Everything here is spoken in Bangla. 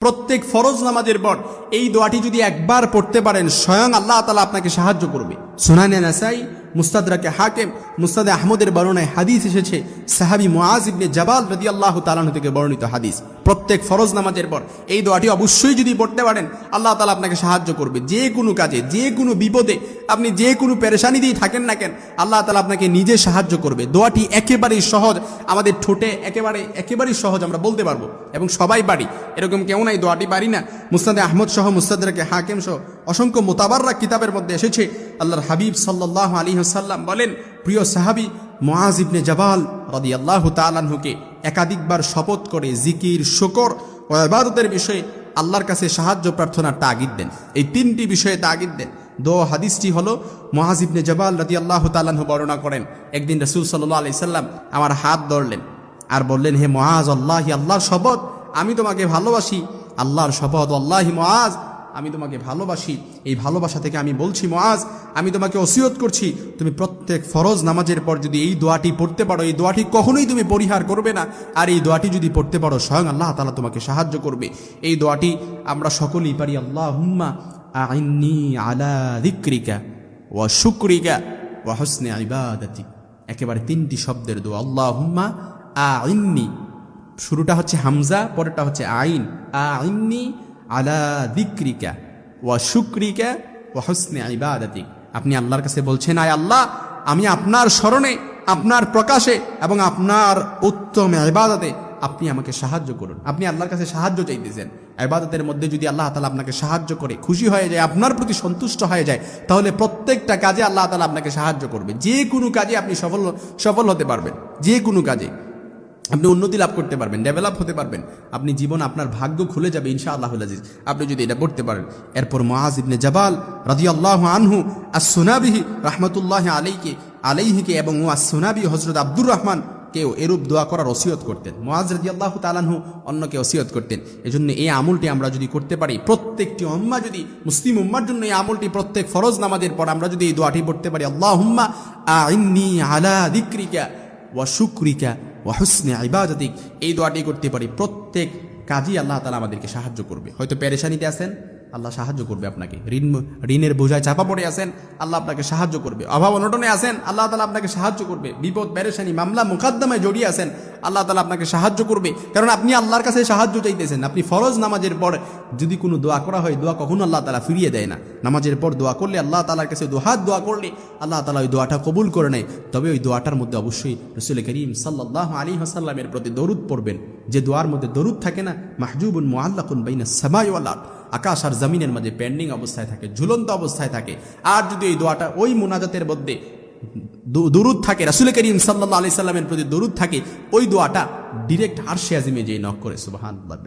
প্রত্যেক ফরজ নামাজের পর এই দোয়াটি যদি একবার পড়তে পারেন স্বয়ং আল্লাহ তাআলা আপনাকে সাহায্য করবে। সুনানে নাসাই, মুস্তাদরাকে হাকিম, মুস্তাদে আহমদের বর্ণনায় হাদিস এসেছে, সাহাবী মুআজ ইবনে জাবাল রাদিয়াল্লাহু তাআলা আনহু থেকে বর্ণিত হাদিস। প্রত্যেক ফরজ নামাজের পর এই দোয়াটি অবশ্যই যদি পড়তে পারেন আল্লাহ তাআলা আপনাকে সাহায্য করবে। যে কোনো কাজে, যে কোনো বিপদে, আপনি যে কোনো পেরেশানিতেই থাকেন না কেন, আল্লাহ তাআলা আপনাকে নিজে সাহায্য করবে। দোয়াটি একেবারেই সহজ, আমাদের ঠোঁটে একেবারেই সহজ, আমরা বলতে পারবো এবং সবাই পারি, এরকম কেউ নাই দোয়াটি পারি না। মুসনাদে আহমদ সহ, মুস্তাদরাকে হাকিম সহ অসংখ্য মোতাবাররা কিতাবের মধ্যে এসেছে, আল্লাহর হাবিব সাল্লাল্লাহু আলাইহি ওয়াসাল্লাম বলেন, প্রিয় সাহাবী মুআজ ইবনে জাবাল রাদিয়াল্লাহু তাআলা আনহুকে একাধিকবার শপথ করে জিকির, শুকর ও ইবাদতের বিষয়ে আল্লাহর কাছে সাহায্য প্রার্থনার তাগিদ দেন। এই তিনটি বিষয়ে তাগিদ দেন। হাদিসটি হলো, মুআজ ইবনে জাবাল রাদিয়াল্লাহু তাআলা আনহু বর্ণনা করেন, একদিন রাসূল সাল্লাল্লাহু আলাইহি সাল্লাম আমার হাত ধরলেন আর বললেন, হে মুআজ, আল্লাহর শপথ আমি তোমাকে ভালোবাসি। আল্লাহর শপথ, আল্লাহি মুআজ আমি তোমাকে ভালোবাসি। এই ভালোবাসা থেকে আমি বলছি, মুআজ আমি তোমাকে ওসিয়ত করছি, তুমি প্রত্যেক ফরজ নামাজের পর যদি এই দোয়াটি পড়তে পারো, এই দোয়াটি কখনোই তুমি পরিহার করবে না। আর এই দোয়াটি যদি পড়তে পারো স্বয়ং আল্লাহ তাআলা তোমাকে সাহায্য করবে। এই দোয়াটি আমরা সকলেই পারি। আল্লাহুম্মা আইন্নি আলা যিকরিকা ওয়া শুকরিকা ওয়া হুসনি ইবাদাতিক। একেবারে তিনটি শব্দের দোয়া। আল্লাহুম্মা আইন্নি, শুরুটা হচ্ছে হামজা, পরেরটা হচ্ছে আইন। আইন্নি আলা যিকরিকা ওয়া শুকরিকা ওয়া হুসনি ইবাদাতিক। আপনি আল্লাহর কাছে বলছেন, আয় আল্লাহ, আমি আপনার স্মরণে, আপনার প্রকাশে এবং আপনার উত্তম ইবাদতে আপনি আমাকে সাহায্য করুন। আপনি আল্লাহর কাছে সাহায্য চাইতেছেন। ইবাদতের মধ্যে যদি আল্লাহ তাআলা আপনাকে সাহায্য করে, খুশি হয়ে যায়, আপনার প্রতি সন্তুষ্ট হয়ে যায়, তাহলে প্রত্যেকটা কাজে আল্লাহ তাআলা আপনাকে সাহায্য করবে। যে কোনো কাজে আপনি সফল হতে পারবেন। যে কোনো কাজে আপনি উন্নতি লাভ করতে পারবেন, ডেভেলপ হতে পারবেন। আপনি জীবন, আপনার ভাগ্য খুলে যাবে ইনশাআল্লাহুল আজিজ, আপনি যদি এটা করতে পারেন। এরপর মুআজ ইবনে জাবাল রাদিয়াল্লাহু আনহু আস-সুনাবিহি রাহমাতুল্লাহি আলাইহিকে এবং আস-সুনাবি হযরত আব্দুর রহমান কেউ এরূপ দোয়া করার ওসিয়ত করতেন। মুআজ রাদিয়াল্লাহু তাআলা আনহু অন্যকে ওসিয়ত করতেন। এজন্য এই আমলটি আমরা যদি করতে পারি, প্রত্যেকটি উম্মাহ যদি, মুসলিম উম্মার জন্য এই আমলটি প্রত্যেক ফরজ নামাজের পর আমরা যদি এই দোয়াটি পড়তে পারি, আল্লাহুম্মা আইন্নি আলা যিকরিকা ওয়া শুকরিকা ওয়া হুসনি ইবাদাতিক, এই দোয়াটি করতে পারি, প্রত্যেক কাজই আল্লাহ তাআলা আমাদেরকে সাহায্য করবে। হয়তো পেরেশানিতে আছেন, আল্লাহ সাহায্য করবে আপনাকে। ঋণের বোঝায় চাপা পড়ে আছেন, আল্লাহ আপনাকে সাহায্য করবে। অভাব অনটনে আছেন, আল্লাহ তাআলা আপনাকে সাহায্য করবে। বিপদ, পেরেশানি, মামলা মুকদ্দমায় জড়িয়ে আছেন, আল্লাহ তাআলা আপনাকে সাহায্য করবে। কারণ আপনি আল্লাহর কাছে সাহায্য চাইতেছেন। আপনি ফরজ নামাজের পর যদি কোনো দোয়া করা হয়, দোয়া কখনো আল্লাহ তাআলা ফিরিয়ে দেয় না। নামাজের পর দোয়া করলে, আল্লাহ তাআলার কাছে দুহাত দোয়া করলে আল্লাহ তাআলা ওই দোয়াটা কবুল করে নেয়। তবে ওই দোয়াটার মধ্যে অবশ্যই রাসূল করিম সাল্লাল্লাহু আলাইহি ওয়াসাল্লামের প্রতি দরুদ পড়বেন। যে দোয়ার মধ্যে দরুদ থাকে না, মাহজুবুন মুআল্লাকুন বাইনাস সামাই ওয়াল আরদ, আকাশ আর জমিনের মাঝে পেন্ডিং অবস্থায় থাকে, ঝুলন্ত অবস্থায় থাকে। আর যদি এই দোয়াটা, ওই মুনাজাতের মধ্যে দরুদ থাকে, রাসূল করিম সাল্লাল্লাহু আলাইহি সাল্লামের প্রতি দরুদ থাকে, ওই দোয়াটা ডিরেক্ট আরশে আজিমে যেয়ে নক করে। সুবহানাল্লাহ।